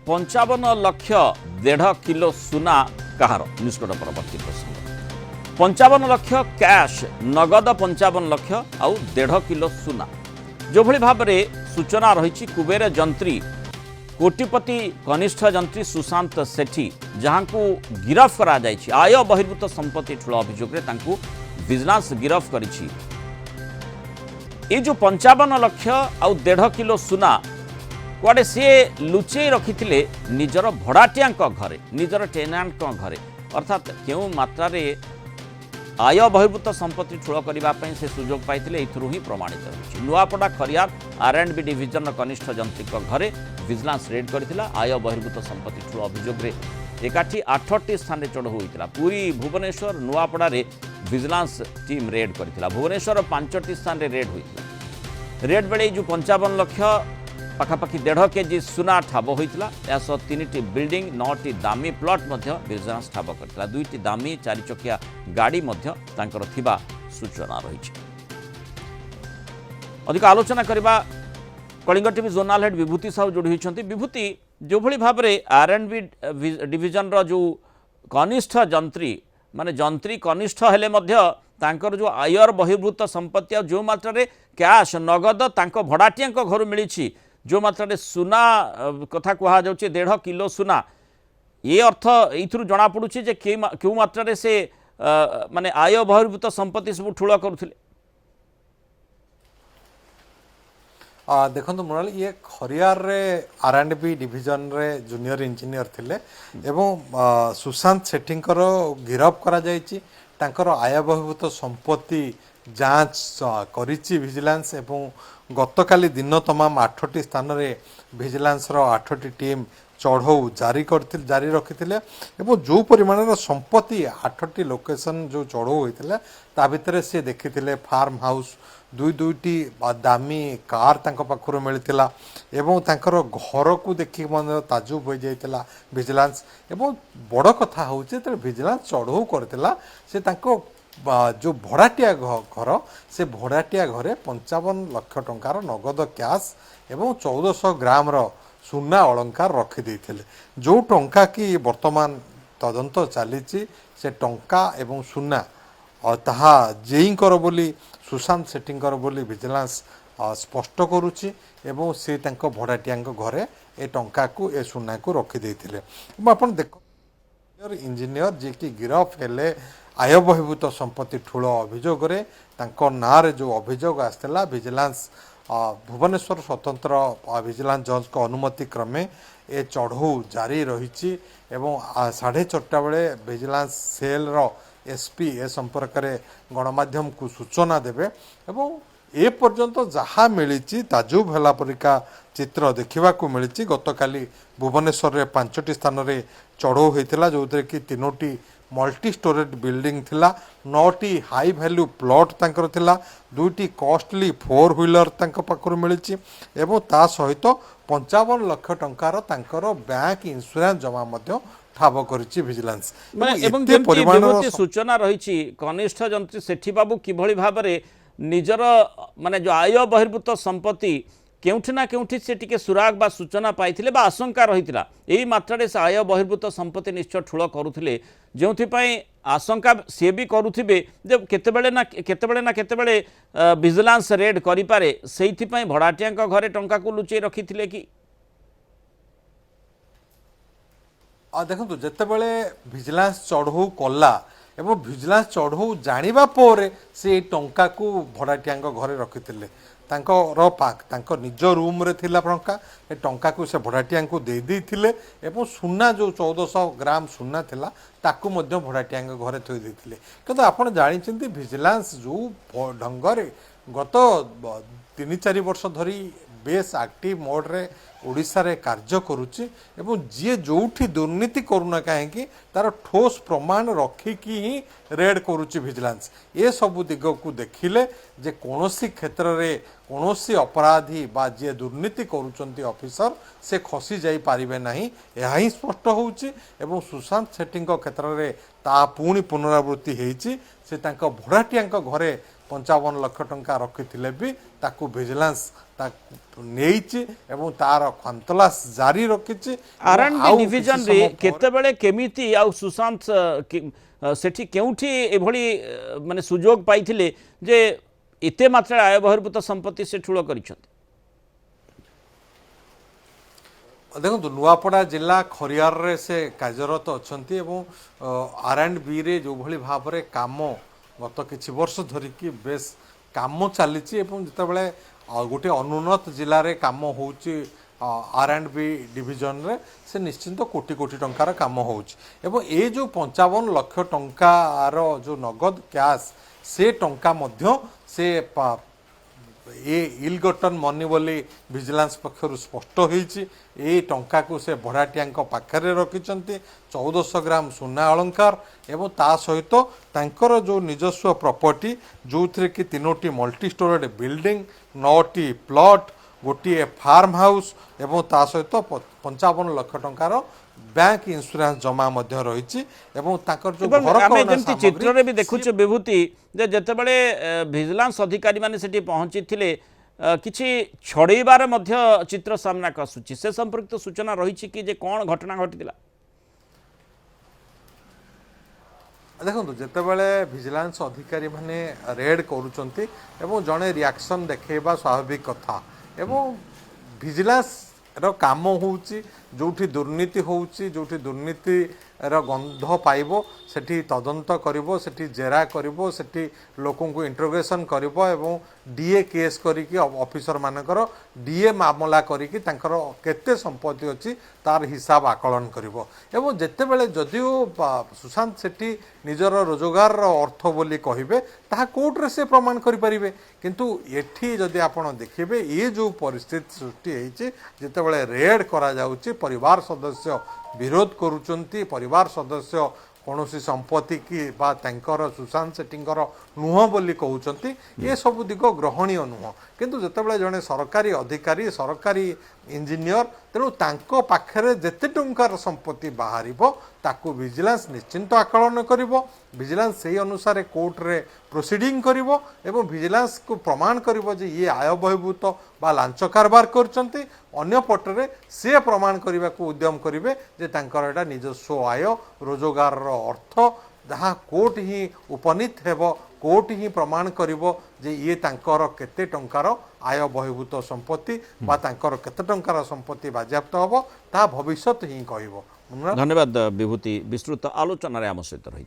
55 lakh 1.5 kilo सुना कहार निष्कट परवर्ती प्रसंग 55 लाख कैश नगद 55 लाख आउ 1.5 किलो सुना जो भली भाव में सूचना रही कुबेर जंत्री कोटिपति कनिष्ठ जंत्री सुशांत सेठी जहां को गिरफ करा जायछि आय बहिर्भूत संपत्ति ठूल अभियोग विजिलेंस गिरफ करिछि। ये जो 55 लाख आउ 1.5 किलो सुना कुआडे सी लुचेई रखिथिले निजर भड़ाटिया घरे निजर टेनांट घरे अर्थात क्यों मात्रा रे आय बहिर्भूत संपत्ति ठूल करने से सुजोग पाइथिले एथुरु ही प्रमाणित होछि। नुआपड़ा खरियार R&B डिविजन कनिष्ठ जंत्री घरे विजिलेंस रेड करथिला आय बहिर्भूत संपत्ति ठूल अभियोग एकाठी 8टी स्थान रे चढ़ऊ होइतिला पूरी भुवनेश्वर नुआपड़ा रे विजिलेंस टीम रेड करथिला भुवनेश्वर 5टी स्थान रे रेड होइतिला रेड बेले जो 55 लाख पाखापाखि 1.5 केजी सुना ठाब होइतिला या सह 3टी बिल्डिंग 9टी दामी प्लॉट मध्य विजिलेंस ठाब करथिला 2टी दामी 4 चकिया गाड़ी मध्य तांकर थिबा सूचना रही। अधिक आलोचना करबा कलिंग टीवी जोनाल हेड विभूति साहू जोड़ी होइछंती। विभूति जो भली भाव में R&B डिविजन रो जो कनिष्ठ जंत्री माने जंत्री कनिष्ठ हेले मध्य तांकर जो आयर बहिर्भूत संपत्ति जो मात्रा रे कैश नगद तांको भड़ाटिया घर मिली जो मात्रा रे सुना कथा कहा जाउछि 1.5 किलो सुना ये अर्थ एथुरु जना पड़ुछि जे क्यों मात्रा रे से माने आय बहिर्भूत संपत्ति सब ठूल करुथिले। देखो मुरली ये खरियार रे R&B डिविजन रे जूनियर इंजीनियर थिले एवं सुशांत सेठी गिरफ करा जायछि तांकर आय बहिर्भूत संपत्ति जांच करिछि विजिलेंस एवं गतकाली दिन तमाम 8टी स्थान रे विजिलेंस रो 8टी टीम चढ़ऊ जारी रखिथिले एवं जो परिमाण संपत्ति 8टी लोकेशन जो चढ़ऊ होइथिले ता भितरे से देखिथिले फार्म हाउस दुईटी दामी कार तांको पाखरु मिलथिला एवं तांकर घर को देखि मन ताजुब हो जाइतिला विजिलेंस एवं बड़ कथा होउचे त विजिलेंस चढ़ऊ करथिला से तांको जो भड़ाटिया घर से भड़ाटिया घरे 55 लाख टंकार नगद कैश एवं 1400 ग्राम रो सुना अलंकार रखी देथिले जो टंका की वर्तमान तदंत चली से टंका एवं सुना और ताहा जेईकर बोली सुशांत सेठींकर बोली विजिलेंस स्पष्ट करुच्ची एवं से तांको भड़ाटिया घरे ए टंका को ए सुना को रखी देथिले आपण देखो इंजीनियर जे कि गिरफ हेले आय बहिर्भूत संपत्ति ठूल अभियोग ना रे जो अभियोग आसला विजिलेंस भुवनेश्वर स्वतंत्र विजिलेंस जज को अनुमति क्रमे ए चढ़ऊ जारी रही एवं 4:30 बेले विजिलेंस सेल रो SP ए संपर्क में गणमाध्यम को सूचना देवे एवं ए पर्यंत जहाँ मिली ताजुब है परिका चित्र देखा मिली गतकाली भुवनेश्वर में 5टी स्थान रे चढ़ऊ होता जो कि 3टी मल्टी स्टोरेज बिल्डिंग थिला 9टी हाई वैल्यू प्लॉट तांकर थिला 2टी कॉस्टली 4 व्हीलर तांको पाखरु मिलिछि एवं ता सहित 55 लाख टंकार तांकर बैंक इंश्योरेंस जमा मध्य ठाब करिछि विजिलेंस एवं परिमाण सूचना रही कनिष्ठ जंत्री सेठी बाबू किभଳି भाबरे निजर माने जो आय बहिर्भूत संपत्ति केउठी ना केउठी से टिके सुराग बा सूचना पाइथिले बा आशंका रहितिला एही मात्रा से आय बहिर्भूत संपत्ति निश्चय ठूल करुथिले जोंथि पई आशंका से भी करुथिबे जे केतेबेले ना केतेबेले विजिलेंस रेड करि पारे सेहिथि पई भड़ाटिया घरे टंका को लुचै रखिथिले कि देखो जितेबले विजिलेंस चढ़ऊ कला एवं विजिलेंस चढ़ऊ जानिबा पोरे से टंका को भड़ाटिया घरे रखिथिले तांको निज रूम रे थिला टंका को से भड़ाटिया को दे देथिले एवं सुना जो 1400 ग्राम सुना थिला ताकू मध्य भड़ाटिया घरे थोई देथिले किंतु आपण जानिछंती विजिलेंस जो ढंगरे गत 3-4 वर्ष धरी बेस एक्टिव मोड रे ओडिशा रे कार्य करुच्ची एवं जी जोठी दुर्नीति करूना कहीं तार ठोस प्रमाण रखिकी ही रेड करुच्ची विजिलेंस ये सबू दिग को देखिले जे कौनसी क्षेत्र रे कौनसी अपराधी बा जी दुर्नीति करुचंती ऑफिसर से खसी जाई पारिबे नहीं यह ही स्पष्ट होउची एवं सुशांत सेठी क्षेत्र रे ता पुणी पुनरावृत्ति हेची से तांको भड़ाटिया घरे 55 लाख टंका रखिथिले भी ताकू विजिलेंस ନେଇଛି ଏବଂ ତାର ଖାନ୍ତଲାସ ଜାରି ରଖିଛି। R&B डिविजन रे केतेबेले केमिति आउ सुशांत सेठी केउठी एभली माने सुजोग पाइथिले जे एते मात्रा आय बहिर्भूत संपत्ति से ठुलो करिसथि। देखो नुआपड़ा जिला खरियार रे से कार्यरत अछंती एवं R&B रे जो भली भाव रे काम गत किछि वर्ष धरिकी बेस काम चलीची एवं जितेबाला गोटे अनुन्नत जिले में कम हो R&B डिविजन रे से निश्चिंत कोटी कोटी टंकार काम हो ये जो 55 लाख टंकार जो नगद कैश से टंका मध्य से ये इल गटन मनी बोली विजिलेंस पक्षर स्पष्ट होती टंका को से भड़ाटिया पाखे रखिंट 1400 ग्राम सुना अलंकार एवं ता सहित तांकर जो निजस्व प्रॉपर्टी जो थी कि 3टी मल्टी स्टोरेड बिल्डिंग 9टी प्लॉट गोटे फार्म हाउस एवं ता सहित 55 लाख टंकार बैंक इंश्योरेंस जमा मध्य रही एवं ताकर जो घर चित्र रे भी देखुचे विभूति जे जेतेबेले विजिलेंस अधिकारी माने सेठी पहुंची थिले किछि छड़ेबार मध्य चित्र सामना आसुची से संपर्कित सूचना रही कि जे कौन घटना घटिला। देखो जितेबाला विजिलेंस अधिकारी माने रेड करुचंती एवं जड़े रिएक्शन देखा स्वाभाविक कथा एवं विजिलेंस रो काम होउची जोठी दुर्नीति होउची जोठी दुर्नीति रो गंध पाइबो सेठी तदंत करिवो सेठी जेरा करिवो सेठी लोकों को इंट्रोगेशन करिवो एवं डीए केस करिकी ऑफिसर मानकर डीए मामला करिकी तांकर केते संपत्ति अछि तार हिसाब आकलन करिवो एवं जेतेबेले जदिओ सुशांत सेठी निजर रोजगार अर्थ बोली कहिबे ताहा कोर्ट रे से प्रमाण करि परिबे किंतु एठी जदि आपण देखिबे ये जो परिस्थिति सृष्टि हेछि जेतेबेले रेड करा जाउछि परिवार सदस्य विरोध करुचंती परिवार सदस्य कौनसी संपत्ति की बा तांकर सुशांत सेठींकर नुह बोली कहउचंती ये सब दिग ग्रहणीय नुह किंतु जेतेबेले जने सरकारी अधिकारी सरकारी इंजीनियर तेणु तांको पाखरे जेते टंकार संपत्ति बाहरिबो ताकू विजिलेंस निश्चिंत आकलन करिवो विजिलेंस सेही अनुसार कोर्ट रे प्रोसीडिंग करिवो एवं विजिलेंस को प्रमाण करिवो जे ये आय बहिर्भूत बा लांच कारबार करचंती अन्य पटरे से प्रमाण करने को उद्यम करेंगे जे तांकर एटा निजस्व आय रोजगार अर्थ जहाँ कोर्ट ही उपनीत हेब कोर्ट ही प्रमाण करिवो जे ये तांकर केते टंकार आय बहिर्भूत संपत्ति बा तांकर केते टंकार संपत्ति बाज्याप्त हबो ता भविष्यत ही कहबो। धन्यवाद विभूति विस्तृत आलोचना आम सहित रही।